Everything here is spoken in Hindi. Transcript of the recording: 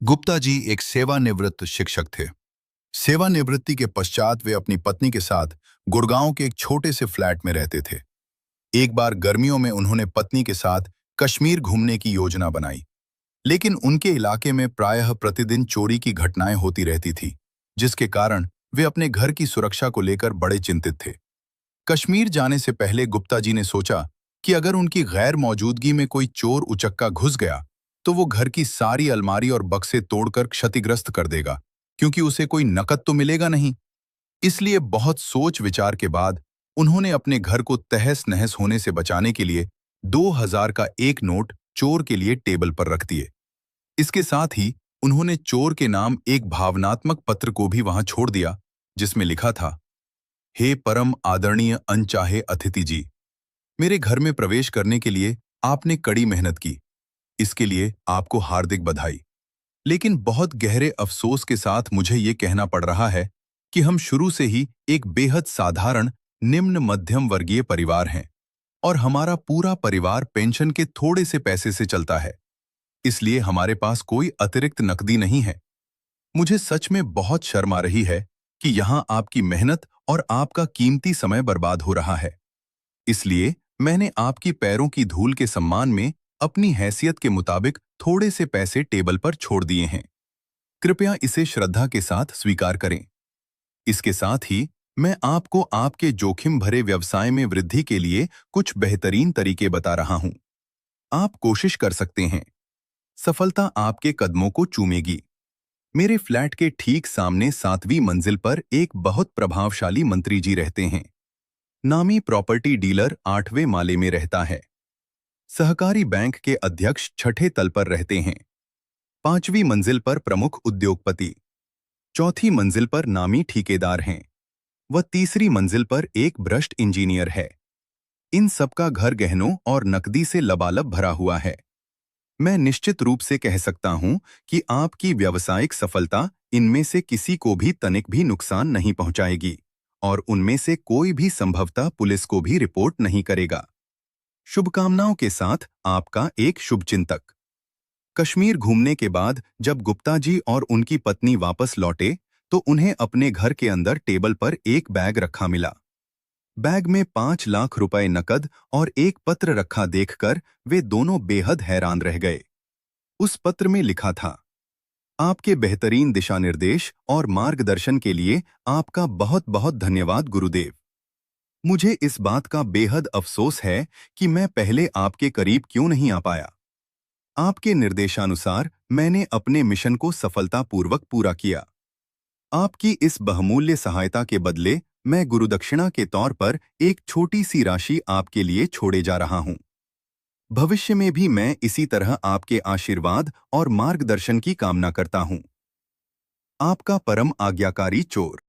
गुप्ता जी एक सेवानिवृत्त शिक्षक थे। सेवानिवृत्ति के पश्चात वे अपनी पत्नी के साथ गुड़गांव के एक छोटे से फ्लैट में रहते थे। एक बार गर्मियों में उन्होंने पत्नी के साथ कश्मीर घूमने की योजना बनाई, लेकिन उनके इलाके में प्रायः प्रतिदिन चोरी की घटनाएं होती रहती थी, जिसके कारण वे अपने घर की सुरक्षा को लेकर बड़े चिंतित थे। कश्मीर जाने से पहले गुप्ता जी ने सोचा कि अगर उनकी गैर मौजूदगी में कोई चोर उचक्का घुस गया तो वो घर की सारी अलमारी और बक्से तोड़कर क्षतिग्रस्त कर देगा, क्योंकि उसे कोई नकद तो मिलेगा नहीं। इसलिए बहुत सोच विचार के बाद उन्होंने अपने घर को तहस नहस होने से बचाने के लिए 2000 का एक नोट चोर के लिए टेबल पर रख दिए। इसके साथ ही उन्होंने चोर के नाम एक भावनात्मक पत्र को भी वहां छोड़ दिया, जिसमें लिखा था, हे परम आदरणीय अनचाहे अतिथि जी, मेरे घर में प्रवेश करने के लिए आपने कड़ी मेहनत की, इसके लिए आपको हार्दिक बधाई। लेकिन बहुत गहरे अफसोस के साथ मुझे ये कहना पड़ रहा है कि हम शुरू से ही एक बेहद साधारण निम्न मध्यम वर्गीय परिवार हैं और हमारा पूरा परिवार पेंशन के थोड़े से पैसे से चलता है। इसलिए हमारे पास कोई अतिरिक्त नकदी नहीं है। मुझे सच में बहुत शर्म आ रही है कि यहाँ आपकी मेहनत और आपका कीमती समय बर्बाद हो रहा है। इसलिए मैंने आपकी पैरों की धूल के सम्मान में अपनी हैसियत के मुताबिक थोड़े से पैसे टेबल पर छोड़ दिए हैं। कृपया इसे श्रद्धा के साथ स्वीकार करें। इसके साथ ही मैं आपको आपके जोखिम भरे व्यवसाय में वृद्धि के लिए कुछ बेहतरीन तरीके बता रहा हूं। आप कोशिश कर सकते हैं। सफलता आपके कदमों को चूमेगी। मेरे फ्लैट के ठीक सामने 7वीं मंजिल पर एक बहुत प्रभावशाली मंत्री जी रहते हैं। नामी प्रॉपर्टी डीलर 8वें माले में रहता है। सहकारी बैंक के अध्यक्ष 6ठे तल पर रहते हैं। 5वीं मंजिल पर प्रमुख उद्योगपति, 4थी मंजिल पर नामी ठेकेदार हैं, व तीसरी मंजिल पर एक भ्रष्ट इंजीनियर है। इन सबका घर गहनों और नकदी से लबालब भरा हुआ है। मैं निश्चित रूप से कह सकता हूं कि आपकी व्यावसायिक सफलता इनमें से किसी को भी तनिक भी नुकसान नहीं पहुंचाएगी और उनमें से कोई भी संभवतः पुलिस को भी रिपोर्ट नहीं करेगा। शुभकामनाओं के साथ आपका एक शुभचिंतक। कश्मीर घूमने के बाद जब गुप्ता जी और उनकी पत्नी वापस लौटे तो उन्हें अपने घर के अंदर टेबल पर एक बैग रखा मिला। बैग में 5 लाख रुपए नकद और एक पत्र रखा देखकर वे दोनों बेहद हैरान रह गए। उस पत्र में लिखा था, आपके बेहतरीन दिशा निर्देश और मार्गदर्शन के लिए आपका बहुत बहुत धन्यवाद गुरुदेव। मुझे इस बात का बेहद अफसोस है कि मैं पहले आपके करीब क्यों नहीं आ पाया। आपके निर्देशानुसार मैंने अपने मिशन को सफलतापूर्वक पूरा किया। आपकी इस बहुमूल्य सहायता के बदले मैं गुरुदक्षिणा के तौर पर एक छोटी सी राशि आपके लिए छोड़े जा रहा हूं। भविष्य में भी मैं इसी तरह आपके आशीर्वाद और मार्गदर्शन की कामना करता हूं। आपका परम आज्ञाकारी चोर।